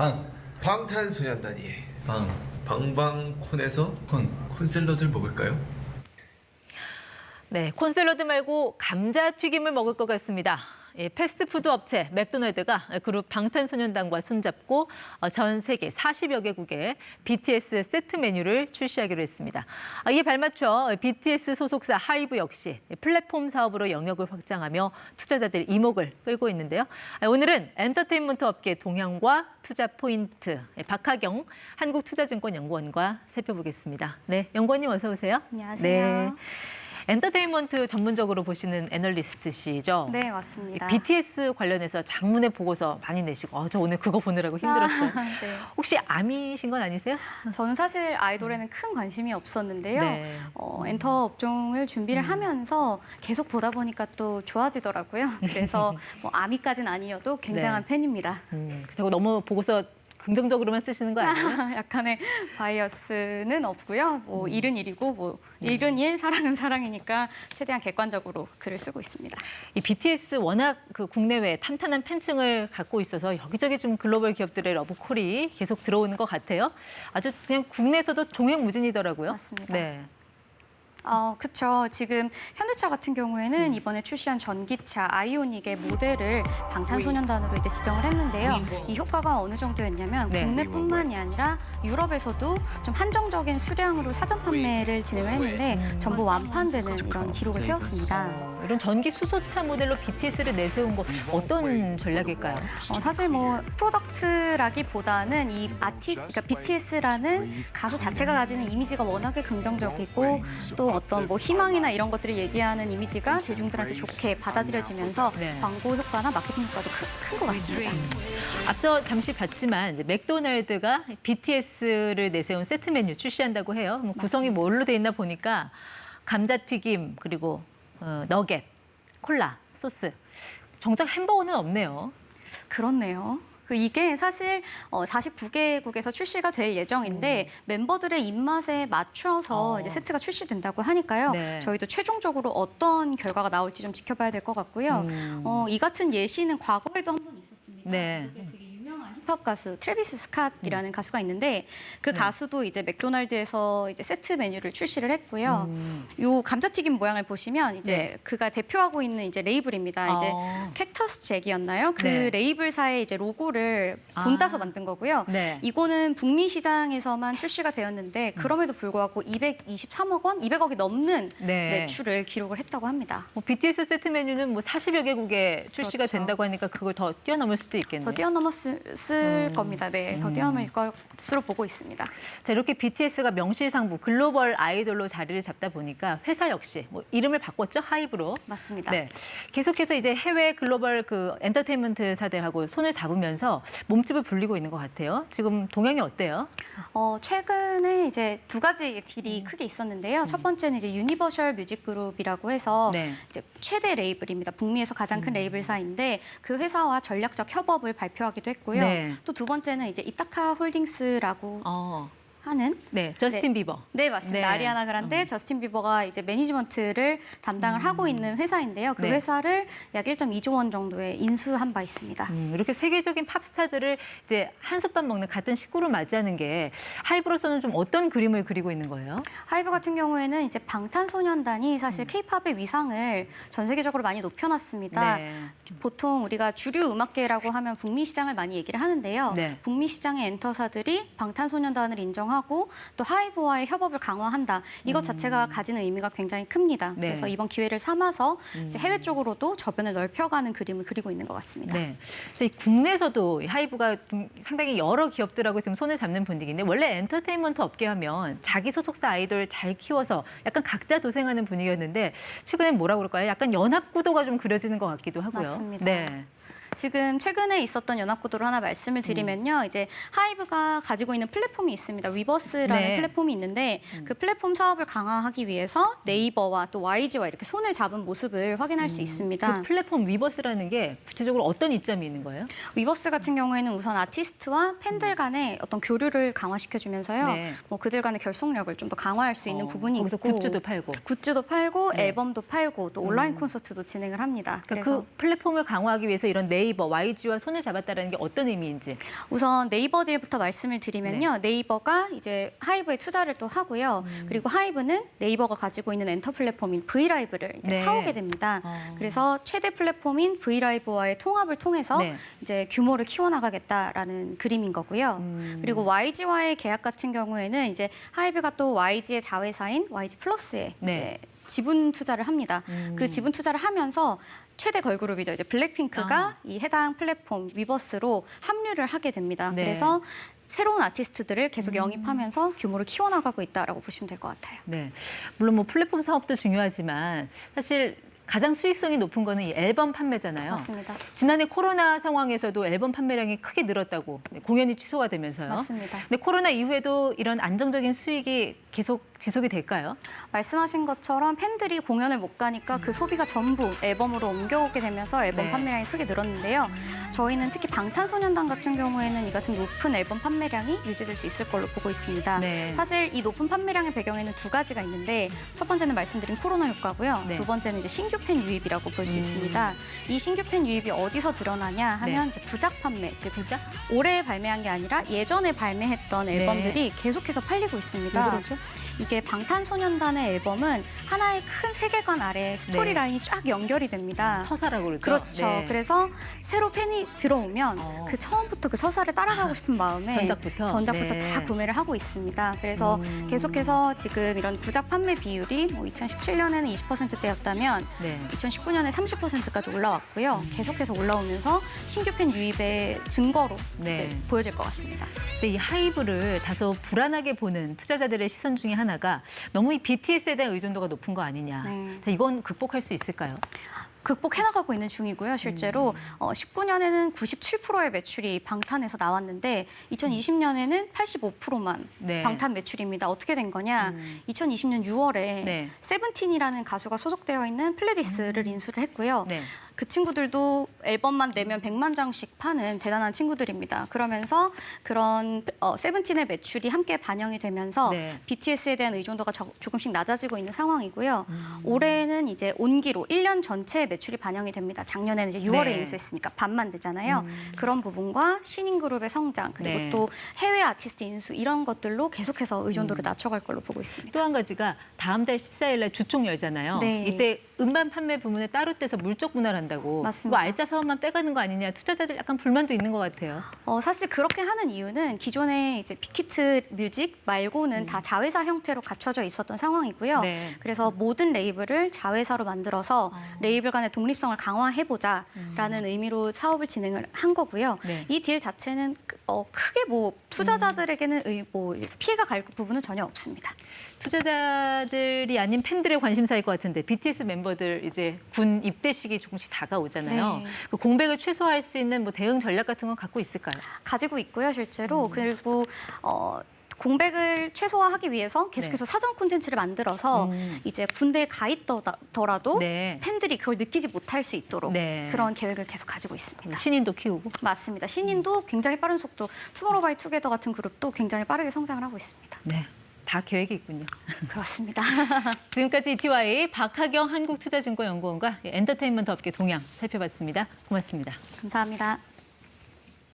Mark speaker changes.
Speaker 1: 방,
Speaker 2: 방탄소년단이
Speaker 1: 방,
Speaker 2: 방방콘에서 콘샐러드를 먹을까요?
Speaker 3: 네, 콘샐러드 말고 감자튀김을 먹을 것 같습니다. 패스트푸드 업체 맥도날드가 그룹 방탄소년단과 손잡고 전 세계 40여 개국에 BTS 세트 메뉴를 출시하기로 했습니다. 이에 발맞춰 BTS 소속사 하이브 역시 플랫폼 사업으로 영역을 확장하며 투자자들의 이목을 끌고 있는데요. 오늘은 엔터테인먼트 업계 동향과 투자 포인트 박하경 한국투자증권연구원과 살펴보겠습니다. 네, 연구원님 어서 오세요.
Speaker 4: 안녕하세요.
Speaker 3: 네. 엔터테인먼트 전문적으로 보시는 애널리스트시죠?
Speaker 4: 네, 맞습니다.
Speaker 3: BTS 관련해서 장문의 보고서 많이 내시고 저 오늘 그거 보느라고 힘들었어요.
Speaker 4: 네.
Speaker 3: 혹시 아미신 건 아니세요?
Speaker 4: 저는 사실 아이돌에는 큰 관심이 없었는데요.
Speaker 3: 네.
Speaker 4: 엔터 업종을 준비를 하면서 계속 보다 보니까 또 좋아지더라고요. 그래서 뭐 아미까지는 아니어도 굉장한
Speaker 3: 네.
Speaker 4: 팬입니다.
Speaker 3: 그리고 너무 보고서 긍정적으로만 쓰시는 거 아니에요?
Speaker 4: 약간의 바이어스는 없고요. 뭐 일은 일이고 뭐 일은 일, 사랑은 사랑이니까 최대한 객관적으로 글을 쓰고 있습니다.
Speaker 3: 이 BTS 워낙 그 국내외 탄탄한 팬층을 갖고 있어서 여기저기 좀 글로벌 기업들의 러브콜이 계속 들어오는 것 같아요. 아주 그냥 국내에서도 종횡무진이더라고요.
Speaker 4: 맞습니다.
Speaker 3: 네.
Speaker 4: 그렇죠. 지금 현대차 같은 경우에는 이번에 출시한 전기차 아이오닉의 모델을 방탄소년단으로 이제 지정을 했는데요. 이 효과가 어느 정도였냐면
Speaker 3: 네.
Speaker 4: 국내뿐만이 아니라 유럽에서도 좀 한정적인 수량으로 사전 판매를 진행을 했는데 전부 완판되는 이런 기록을 세웠습니다.
Speaker 3: 이런 전기 수소차 모델로 BTS를 내세운 거 어떤 전략일까요?
Speaker 4: 사실 뭐 프로덕트라기보다는 이 그러니까 BTS라는 가수 자체가 가지는 이미지가 워낙에 긍정적이고 또 어떤 뭐 희망이나 이런 것들을 얘기하는 이미지가 대중들한테 좋게 받아들여지면서
Speaker 3: 네.
Speaker 4: 광고 효과나 마케팅 효과도 큰 것 같습니다.
Speaker 3: 앞서 잠시 봤지만 이제 맥도날드가 BTS를 내세운 세트 메뉴 출시한다고 해요. 뭐 구성이 뭘로 돼 있나 보니까 감자튀김 그리고 너겟, 콜라, 소스. 정작 햄버거는 없네요.
Speaker 4: 그렇네요. 이게 사실 49개국에서 출시가 될 예정인데 멤버들의 입맛에 맞춰서 이제 세트가 출시된다고 하니까요.
Speaker 3: 네.
Speaker 4: 저희도 최종적으로 어떤 결과가 나올지 좀 지켜봐야 될 것 같고요. 이 같은 예시는 과거에도 한 번 있었습니다.
Speaker 3: 네.
Speaker 4: 이게 되게 유명한 힙합 가수 트래비스 스캇이라는 가수가 있는데 그 가수도 이제 맥도날드에서 이제 세트 메뉴를 출시를 했고요. 요 감자튀김 모양을 보시면 이제 그가 대표하고 있는 이제 레이블입니다. 이제 캡터스 잭이었나요? 그
Speaker 3: 네.
Speaker 4: 레이블사의 이제 로고를 본따서 만든 거고요.
Speaker 3: 네.
Speaker 4: 이거는 북미 시장에서만 출시가 되었는데 그럼에도 불구하고 223억 원, 200억이 넘는
Speaker 3: 네.
Speaker 4: 매출을 기록을 했다고 합니다.
Speaker 3: 뭐 BTS 세트 메뉴는 뭐 40여 개국에 출시가
Speaker 4: 그렇죠.
Speaker 3: 된다고 하니까 그걸 더 뛰어넘을 수도 있겠네요.
Speaker 4: 더 뛰어넘었을 겁니다. 네, 더 뛰어넘을 것으로 보고 있습니다.
Speaker 3: 자, 이렇게 BTS가 명실상부 글로벌 아이돌로 자리를 잡다 보니까 회사 역시 뭐 이름을 바꿨죠, 하이브로.
Speaker 4: 맞습니다.
Speaker 3: 네, 계속해서 이제 해외 글로벌 그 엔터테인먼트사들하고 손을 잡으면서 몸집을 불리고 있는 것 같아요. 지금 동향이 어때요?
Speaker 4: 최근에 이제 두 가지 딜이 크게 있었는데요. 첫 번째는 이제 유니버셜 뮤직 그룹이라고 해서
Speaker 3: 네.
Speaker 4: 이제 최대 레이블입니다. 북미에서 가장 큰 레이블사인데 그 회사와 전략적 협업을 발표하기도 했고요.
Speaker 3: 네.
Speaker 4: 또 두 번째는 이제 이타카 홀딩스라고 하는
Speaker 3: 네, 저스틴 비버.
Speaker 4: 네, 맞습니다.
Speaker 3: 네.
Speaker 4: 아리아나 그란데, 저스틴 비버가 이제 매니지먼트를 담당을 하고 있는 회사인데요. 그
Speaker 3: 네.
Speaker 4: 회사를 약 1.2조 원 정도에 인수한 바 있습니다.
Speaker 3: 이렇게 세계적인 팝스타들을 이제 한솥밥 먹는 같은 식구로 맞이하는 게 하이브로서는 좀 어떤 그림을 그리고 있는 거예요?
Speaker 4: 하이브 같은 경우에는 이제 방탄소년단이 사실 케이팝의 위상을 전 세계적으로 많이 높여놨습니다.
Speaker 3: 네.
Speaker 4: 보통 우리가 주류 음악계라고 하면 북미 시장을 많이 얘기를 하는데요.
Speaker 3: 네.
Speaker 4: 북미 시장의 엔터사들이 방탄소년단을 인정하고 또 하이브와의 협업을 강화한다. 이것 자체가 가지는 의미가 굉장히 큽니다.
Speaker 3: 네.
Speaker 4: 그래서 이번 기회를 삼아서 이제 해외 쪽으로도 저변을 넓혀가는 그림을 그리고 있는 것 같습니다.
Speaker 3: 네. 그래서 이 국내에서도 이 하이브가 좀 상당히 여러 기업들하고 지금 손을 잡는 분위기인데 원래 엔터테인먼트 업계 하면 자기 소속사 아이돌 잘 키워서 약간 각자 도생하는 분위기였는데 최근엔 뭐라 그럴까요? 약간 연합 구도가 좀 그려지는 것 같기도 하고요.
Speaker 4: 맞습니다.
Speaker 3: 네.
Speaker 4: 지금 최근에 있었던 연합구도를 하나 말씀을 드리면요. 이제 하이브가 가지고 있는 플랫폼이 있습니다. 위버스라는
Speaker 3: 네.
Speaker 4: 플랫폼이 있는데 그 플랫폼 사업을 강화하기 위해서 네이버와 또 YG와 이렇게 손을 잡은 모습을 확인할 수 있습니다.
Speaker 3: 그 플랫폼 위버스라는 게 구체적으로 어떤 이점이 있는 거예요?
Speaker 4: 위버스 같은 경우에는 우선 아티스트와 팬들 간의 어떤 교류를 강화시켜주면서
Speaker 3: 네.
Speaker 4: 뭐 그들 간의 결속력을 좀 더 강화할 수 있는 부분이
Speaker 3: 거기서
Speaker 4: 있고
Speaker 3: 굿즈도 팔고.
Speaker 4: 앨범도 팔고 또 온라인 콘서트도 진행을 합니다.
Speaker 3: 그러니까 그 플랫폼을 강화하기 위해서 이런 네이버, YG와 손을 잡았다는 게 어떤 의미인지.
Speaker 4: 우선 네이버 딜부터 말씀을 드리면요. 네이버가 이제 하이브에 투자를 또 하고요. 그리고 하이브는 네이버가 가지고 있는 엔터 플랫폼인 브이라이브를 이제
Speaker 3: 네.
Speaker 4: 사오게 됩니다. 그래서 최대 플랫폼인 브이라이브와의 통합을 통해서
Speaker 3: 네.
Speaker 4: 이제 규모를 키워나가겠다라는 그림인 거고요. 그리고 YG와의 계약 같은 경우에는 이제 하이브가 또 YG의 자회사인 YG 플러스에
Speaker 3: 네.
Speaker 4: 이제 지분 투자를 합니다. 그 지분 투자를 하면서 최대 걸그룹이죠. 이제 블랙핑크가 이 해당 플랫폼 위버스로 합류를 하게 됩니다.
Speaker 3: 네.
Speaker 4: 그래서 새로운 아티스트들을 계속 영입하면서 규모를 키워나가고 있다라고 보시면 될 것 같아요.
Speaker 3: 네. 물론 뭐 플랫폼 사업도 중요하지만 사실 가장 수익성이 높은 거는 이 앨범 판매잖아요.
Speaker 4: 맞습니다.
Speaker 3: 지난해 코로나 상황에서도 앨범 판매량이 크게 늘었다고 공연이 취소가 되면서요.
Speaker 4: 맞습니다.
Speaker 3: 근데 코로나 이후에도 이런 안정적인 수익이 계속 지속이 될까요?
Speaker 4: 말씀하신 것처럼 팬들이 공연을 못 가니까 그 소비가 전부 앨범으로 옮겨오게 되면서 앨범
Speaker 3: 네.
Speaker 4: 판매량이 크게 늘었는데요. 저희는 특히 방탄소년단 같은 경우에는 이 같은 높은 앨범 판매량이 유지될 수 있을 걸로 보고 있습니다.
Speaker 3: 네.
Speaker 4: 사실 이 높은 판매량의 배경에는 두 가지가 있는데 첫 번째는 말씀드린 코로나 효과고요.
Speaker 3: 네.
Speaker 4: 두 번째는 이제 신규 팬 유입이라고 볼 수 있습니다. 이 신규 팬 유입이 어디서 드러나냐 하면 이제 부작 판매, 즉
Speaker 3: 부작?
Speaker 4: 올해 발매한 게 아니라 예전에 발매했던
Speaker 3: 네.
Speaker 4: 앨범들이 계속해서 팔리고 있습니다.
Speaker 3: 왜 그러죠?
Speaker 4: 이게 방탄소년단의 앨범은 하나의 큰 세계관 아래 스토리라인이 쫙 연결이 됩니다.
Speaker 3: 서사라고 그러죠.
Speaker 4: 그렇죠.
Speaker 3: 네.
Speaker 4: 그래서 새로 팬이 들어오면 그 처음부터 그 서사를 따라가고 싶은 마음에
Speaker 3: 전작부터? 네.
Speaker 4: 다 구매를 하고 있습니다. 그래서 계속해서 지금 이런 구작 판매 비율이 뭐 2017년에는 20%대였다면
Speaker 3: 네.
Speaker 4: 2019년에 30%까지 올라왔고요. 계속해서 올라오면서 신규 팬 유입의 증거로
Speaker 3: 네.
Speaker 4: 이제 보여질 것 같습니다.
Speaker 3: 근데 이 하이브를 다소 불안하게 보는 투자자들의 시선 중에 하나가 너무 이 BTS에 대한 의존도가 높은 거 아니냐.
Speaker 4: 네.
Speaker 3: 자, 이건 극복할 수 있을까요?
Speaker 4: 극복해나가고 있는 중이고요. 실제로 19년에는 97%의 매출이 방탄에서 나왔는데 2020년에는 85%만
Speaker 3: 네.
Speaker 4: 방탄 매출입니다. 어떻게 된 거냐? 2020년 6월에
Speaker 3: 네.
Speaker 4: 세븐틴이라는 가수가 소속되어 있는 플레디스를 인수를 했고요.
Speaker 3: 네.
Speaker 4: 그 친구들도 앨범만 내면 100만 장씩 파는 대단한 친구들입니다. 그러면서 그런 세븐틴의 매출이 함께 반영이 되면서
Speaker 3: 네.
Speaker 4: BTS에 대한 의존도가 조금씩 낮아지고 있는 상황이고요. 올해는 이제 온기로 1년 전체 매출이 반영이 됩니다. 작년에는 이제 6월에
Speaker 3: 네.
Speaker 4: 인수했으니까 반만 되잖아요. 그런 부분과 신인 그룹의 성장 그리고
Speaker 3: 네.
Speaker 4: 또 해외 아티스트 인수 이런 것들로 계속해서 의존도를 낮춰갈 걸로 보고 있습니다.
Speaker 3: 또 한 가지가 다음 달 14일 날 주총 열잖아요.
Speaker 4: 네.
Speaker 3: 이때 음반 판매 부문에 따로 떼서 물적 분할을 한다고.
Speaker 4: 맞습니다.
Speaker 3: 뭐 알짜 사업만 빼가는 거 아니냐. 투자자들 약간 불만도 있는 것 같아요.
Speaker 4: 사실 그렇게 하는 이유는 기존의 이제 빅히트 뮤직 말고는 다 자회사 형태로 갖춰져 있었던 상황이고요.
Speaker 3: 네.
Speaker 4: 그래서 모든 레이블을 자회사로 만들어서 레이블 간의 독립성을 강화해보자라는 의미로 사업을 진행을 한 거고요.
Speaker 3: 네.
Speaker 4: 이 딜 자체는 크게 뭐 투자자들에게는 뭐 피해가 갈 부분은 전혀 없습니다.
Speaker 3: 투자자들이 아닌 팬들의 관심사일 것 같은데 BTS 멤버들 이제 군 입대식이 조금씩 다가오잖아요.
Speaker 4: 네.
Speaker 3: 그 공백을 최소화할 수 있는 뭐 대응 전략 같은 건 갖고 있을까요?
Speaker 4: 가지고 있고요, 실제로. 그리고 공백을 최소화하기 위해서 계속해서 사전 콘텐츠를 만들어서 이제 군대에 가 있더라도
Speaker 3: 네.
Speaker 4: 팬들이 그걸 느끼지 못할 수 있도록
Speaker 3: 네.
Speaker 4: 그런 계획을 계속 가지고 있습니다.
Speaker 3: 신인도 키우고.
Speaker 4: 맞습니다. 신인도 굉장히 빠른 속도, 투모로우바이투게더 같은 그룹도 굉장히 빠르게 성장을 하고 있습니다.
Speaker 3: 네. 다 계획이 있군요.
Speaker 4: 그렇습니다.
Speaker 3: 지금까지 ETY 박하경 한국투자증권연구원과 엔터테인먼트 업계 동향 살펴봤습니다. 고맙습니다.
Speaker 4: 감사합니다.